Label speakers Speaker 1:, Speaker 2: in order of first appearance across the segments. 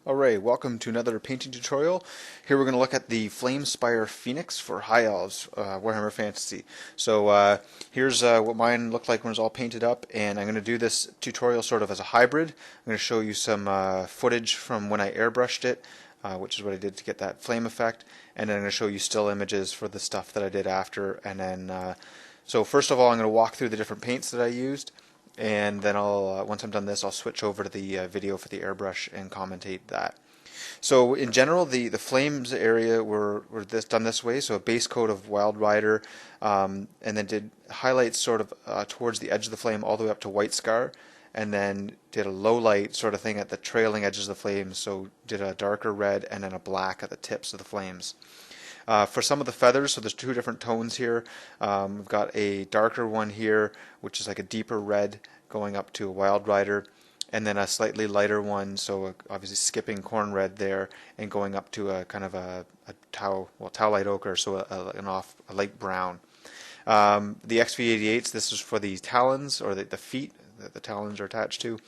Speaker 1: Alright, welcome to another painting tutorial. Here we're going to look at the Flamespyre Phoenix for High Elves Warhammer Fantasy. So here's what mine looked like when it was all painted up, and I'm going to do this tutorial sort of as a hybrid. I'm going to show you some footage from when I airbrushed it, which is what I did to get that flame effect, and then I'm going to show you still images for the stuff that I did after. And then, so first of all, I'm going to walk through the different paints that I used. And then once I'm done this, I'll switch over to the video for the airbrush and commentate that. So in general, the flames area were done this way. So a base coat of Wild Rider, and then did highlights sort of towards the edge of the flame all the way up to White Scar, and then did a low light sort of thing at the trailing edges of the flames. So did a darker red and then a black at the tips of the flames. For some of the feathers, so there's two different tones here. We've got a darker one here, which is like a deeper red going up to a Wild Rider, and then a slightly lighter one, so obviously skipping corn red there and going up to a kind of a tau light ochre, so a light brown. The XV88s, this is for the talons, or the feet that the talons are attached to.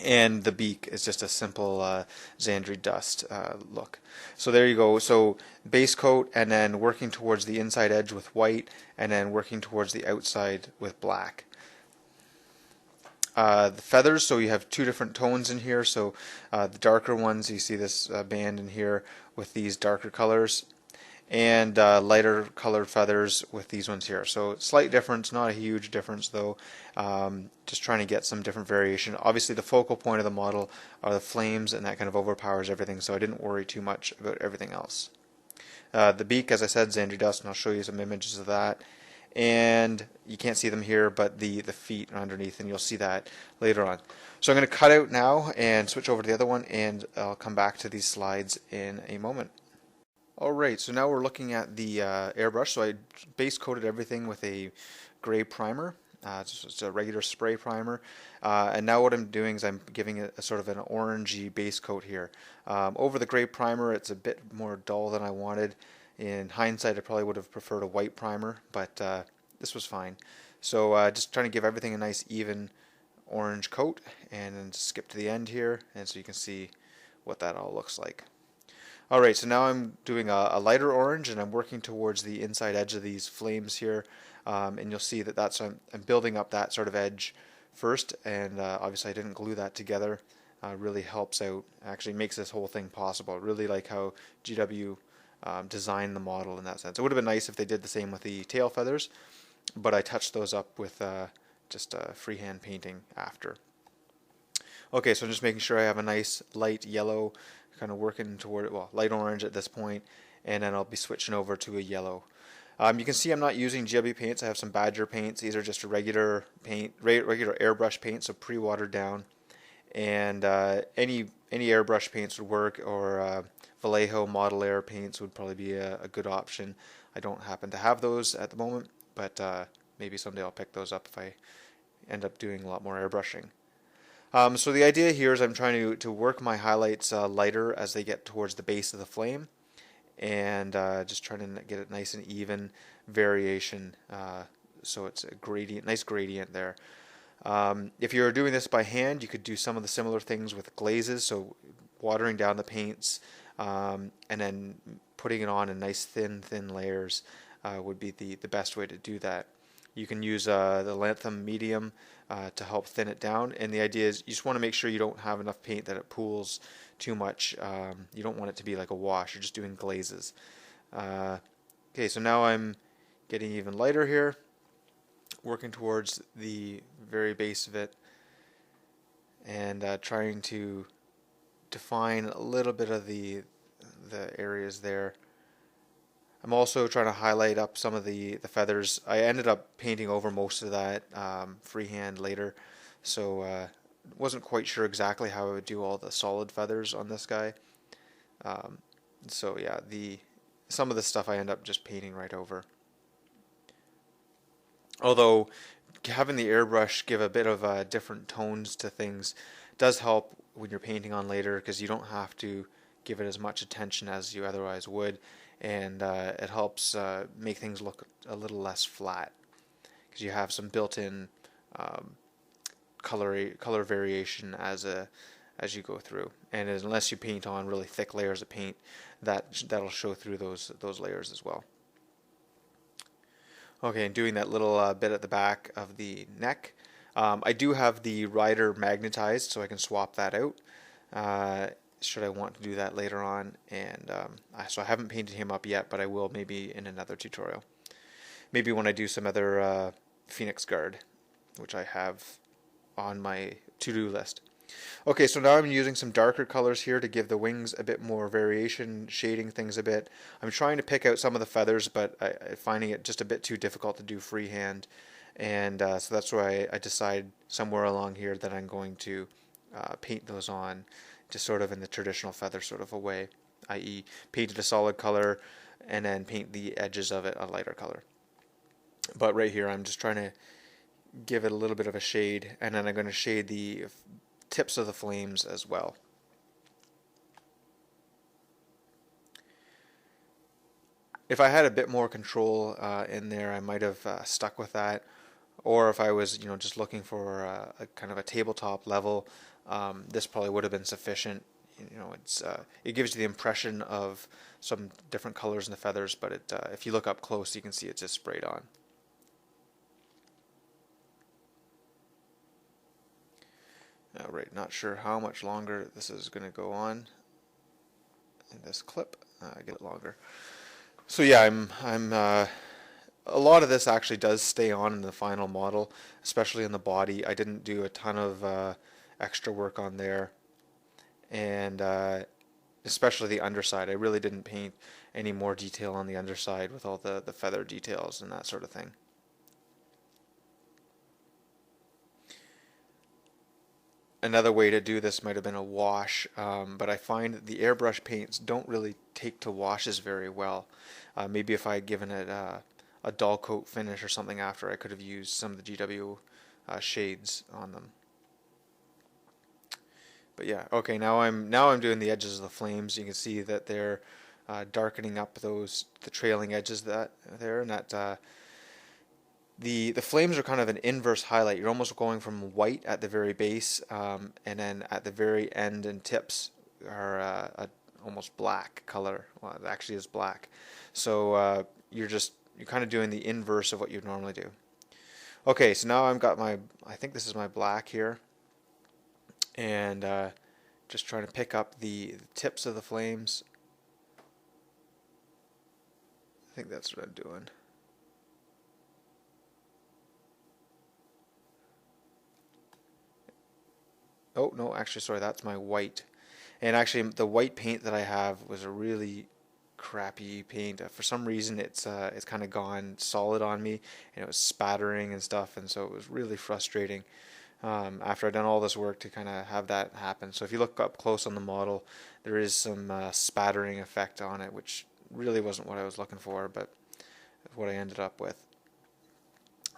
Speaker 1: And the beak is just a simple Xandri dust look. So there you go. So base coat, and then working towards the inside edge with white, and then working towards the outside with black. The feathers, so you have two different tones in here. So the darker ones, you see this band in here with these darker colors, and lighter colored feathers with these ones here. So slight difference, not a huge difference though. Just trying to get some different variation. Obviously the focal point of the model are the flames, and that kind of overpowers everything, so I didn't worry too much about everything else. The beak, as I said, Xandri dust, and I'll show you some images of that. And you can't see them here, but the feet are underneath, and you'll see that later on. So I'm going to cut out now and switch over to the other one, and I'll come back to these slides in a moment. Alright, so now we're looking at the airbrush. So I base coated everything with a gray primer, just a regular spray primer, and now what I'm doing is I'm giving it a sort of an orangey base coat here. Over the gray primer, it's a bit more dull than I wanted. In hindsight, I probably would have preferred a white primer, but this was fine. So just trying to give everything a nice even orange coat, and then skip to the end here, and so you can see what that all looks like. Alright, so now I'm doing a lighter orange, and I'm working towards the inside edge of these flames here, and you'll see that I'm building up that sort of edge first, and obviously I didn't glue that together. Really helps out, actually makes this whole thing possible. I really like how GW designed the model in that sense. It would have been nice if they did the same with the tail feathers, but I touched those up with just freehand painting after. Okay, so I'm just making sure I have a nice light yellow, kind of working toward it, well, light orange at this point, and then I'll be switching over to a yellow. You can see I'm not using GW paints. I have some Badger paints. These are just a regular paint, regular airbrush paint, so pre-watered down. And any airbrush paints would work, or Vallejo Model Air paints would probably be a good option. I don't happen to have those at the moment, but maybe someday I'll pick those up if I end up doing a lot more airbrushing. So the idea here is I'm trying to work my highlights lighter as they get towards the base of the flame, and just trying to get it nice and even variation, so it's a gradient, nice gradient there. If you're doing this by hand, you could do some of the similar things with glazes, so watering down the paints and then putting it on in nice thin layers would be the best way to do that. You can use the Lantham medium to help thin it down, and the idea is you just want to make sure you don't have enough paint that it pools too much. You don't want it to be like a wash. You're just doing glazes. Okay, so now I'm getting even lighter here, working towards the very base of it, and trying to define a little bit of the areas there. I'm also trying to highlight up some of the feathers. I ended up painting over most of that freehand later, so wasn't quite sure exactly how I would do all the solid feathers on this guy. So yeah, some of the stuff I end up just painting right over. Although having the airbrush give a bit of different tones to things does help when you're painting on later, because you don't have to give it as much attention as you otherwise would, and it helps make things look a little less flat, because you have some built-in color variation as as you go through. And unless you paint on really thick layers of paint, that'll show through those layers as well. Okay, and doing that little bit at the back of the neck. I do have the rider magnetized, so I can swap that out should I want to do that later on. And so I haven't painted him up yet, but I will maybe in another tutorial. Maybe when I do some other Phoenix guard, which I have on my to-do list. Okay, so now I'm using some darker colors here to give the wings a bit more variation, shading things a bit. I'm trying to pick out some of the feathers, but I'm finding it just a bit too difficult to do freehand. And so that's why I decide somewhere along here that I'm going to paint those on just sort of in the traditional feather sort of a way, i.e. paint it a solid color and then paint the edges of it a lighter color. But right here I'm just trying to give it a little bit of a shade, and then I'm going to shade the tips of the flames as well. If I had a bit more control in there, I might have stuck with that. Or if I was, just looking for a kind of a tabletop level, this probably would have been sufficient. It gives you the impression of some different colors in the feathers, but if you look up close, you can see it's just sprayed on. Alright, not sure how much longer this is going to go on in this clip. Get it longer. So yeah, I'm a lot of this actually does stay on in the final model, especially in the body. I didn't do a ton of extra work on there, and especially the underside. I really didn't paint any more detail on the underside with all the feather details and that sort of thing. Another way to do this might have been a wash, but I find that the airbrush paints don't really take to washes very well. Maybe if I had given it a dull coat finish or something after, I could have used some of the GW shades on them. But yeah, okay, now I'm doing the edges of the flames. You can see that they're darkening up the trailing edges there, and that the flames are kind of an inverse highlight. You're almost going from white at the very base, and then at the very end and tips are a almost black color. Well, it actually is black. So you're kind of doing the inverse of what you'd normally do. Okay, so now I've got I think this is my black here, and just trying to pick up the tips of the flames. I think that's what I'm doing. Oh, no, actually, sorry, that's my white. And actually, the white paint that I have was a really crappy paint. For some reason, it's kind of gone solid on me, and it was spattering and stuff, and so it was really frustrating after I'd done all this work to kind of have that happen. So if you look up close on the model, there is some spattering effect on it, which really wasn't what I was looking for, but what I ended up with.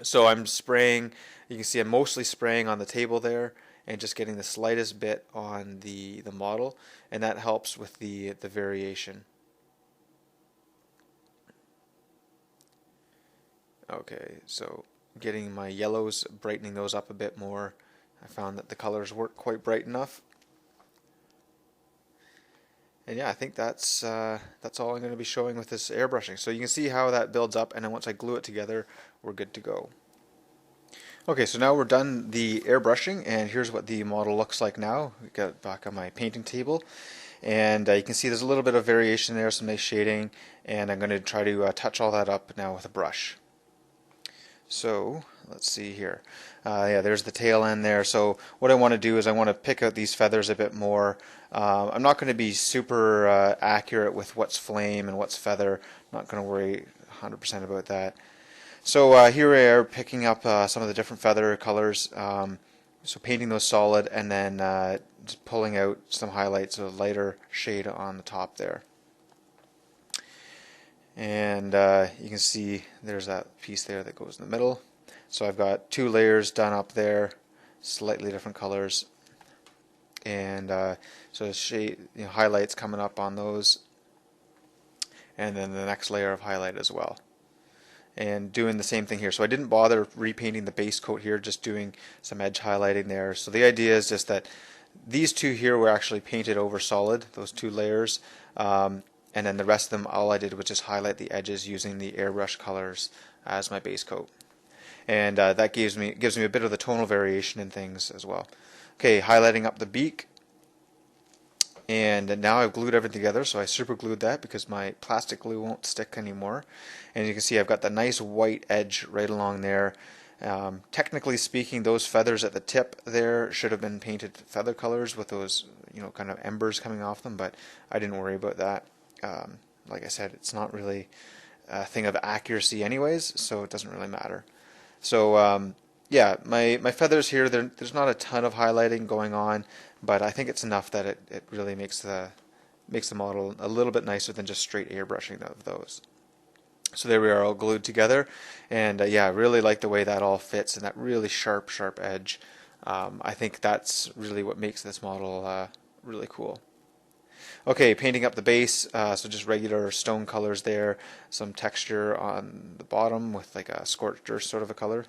Speaker 1: So I'm spraying, you can see I'm mostly spraying on the table there, and just getting the slightest bit on the model, and that helps with the variation. Okay, so getting my yellows, brightening those up a bit more. I found that the colors weren't quite bright enough. And yeah, I think that's all I'm going to be showing with this airbrushing. So you can see how that builds up, and then once I glue it together, we're good to go. Okay, so now we're done the airbrushing, and here's what the model looks like now. We got it back on my painting table, and you can see there's a little bit of variation there, some nice shading, and I'm going to try to touch all that up now with a brush. So let's see here. Yeah, there's the tail end there. So what I want to do is I want to pick out these feathers a bit more. I'm not going to be super accurate with what's flame and what's feather. I'm not going to worry 100% about that. So here we are picking up some of the different feather colors, so painting those solid, and then just pulling out some highlights of a lighter shade on the top there. And you can see there's that piece there that goes in the middle. So I've got 2 layers done up there, slightly different colors, and so shade, highlights coming up on those, and then the next layer of highlight as well. And doing the same thing here. So I didn't bother repainting the base coat here, just doing some edge highlighting there. So the idea is just that These two here were actually painted over solid, those two layers, and then the rest of them, all I did was just highlight the edges using the airbrush colors as my base coat. And that gives me a bit of the tonal variation in things as well. Okay, highlighting up the beak. And now I've glued everything together, so I super glued that because my plastic glue won't stick anymore. And you can see I've got the nice white edge right along there. Technically speaking, those feathers at the tip there should have been painted feather colors with those, kind of embers coming off them, but I didn't worry about that. Like I said, it's not really a thing of accuracy anyways, so it doesn't really matter. So yeah, my feathers here, there's not a ton of highlighting going on, but I think it's enough that it really makes the model a little bit nicer than just straight airbrushing of those. So there we are, all glued together, and yeah, I really like the way that all fits and that really sharp edge. I think that's really what makes this model really cool. Okay, painting up the base, so just regular stone colors there, some texture on the bottom with like a scorched earth sort of a color.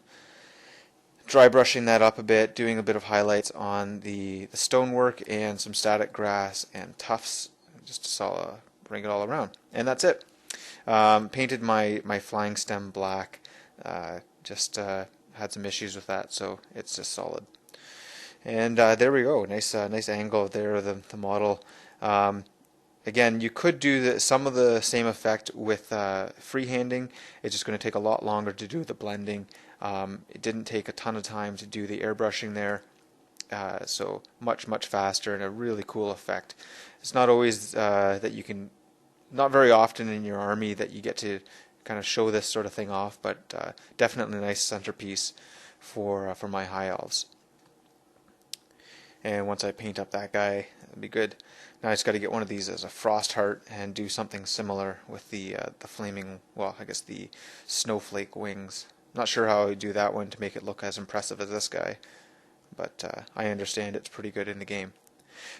Speaker 1: Dry brushing that up a bit, doing a bit of highlights on the stonework and some static grass and tufts, just to bring it all around. And that's it. Painted my flying stem black, just had some issues with that, so it's just solid. And there we go, nice angle there of the model. Again, you could do some of the same effect with freehanding. It's just going to take a lot longer to do the blending. It didn't take a ton of time to do the airbrushing there, so much faster and a really cool effect. It's not always that you can, not very often in your army that you get to kind of show this sort of thing off, but definitely a nice centerpiece for my High Elves. And once I paint up that guy, it'll be good. Now I just got to get one of these as a frost heart and do something similar with the flaming, well, I guess the snowflake wings. Not sure how I would do that one to make it look as impressive as this guy, but I understand it's pretty good in the game.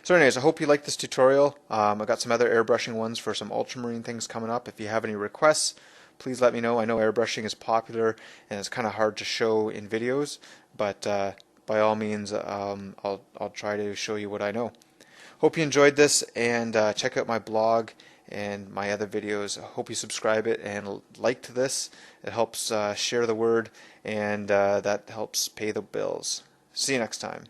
Speaker 1: So anyways, I hope you liked this tutorial. I've got some other airbrushing ones for some ultramarine things coming up. If you have any requests, please let me know. I know airbrushing is popular and it's kind of hard to show in videos, but by all means, I'll try to show you what I know. Hope you enjoyed this, and check out my blog and my other videos. I hope you subscribe it and like to this. It helps share the word, and that helps pay the bills. See you next time.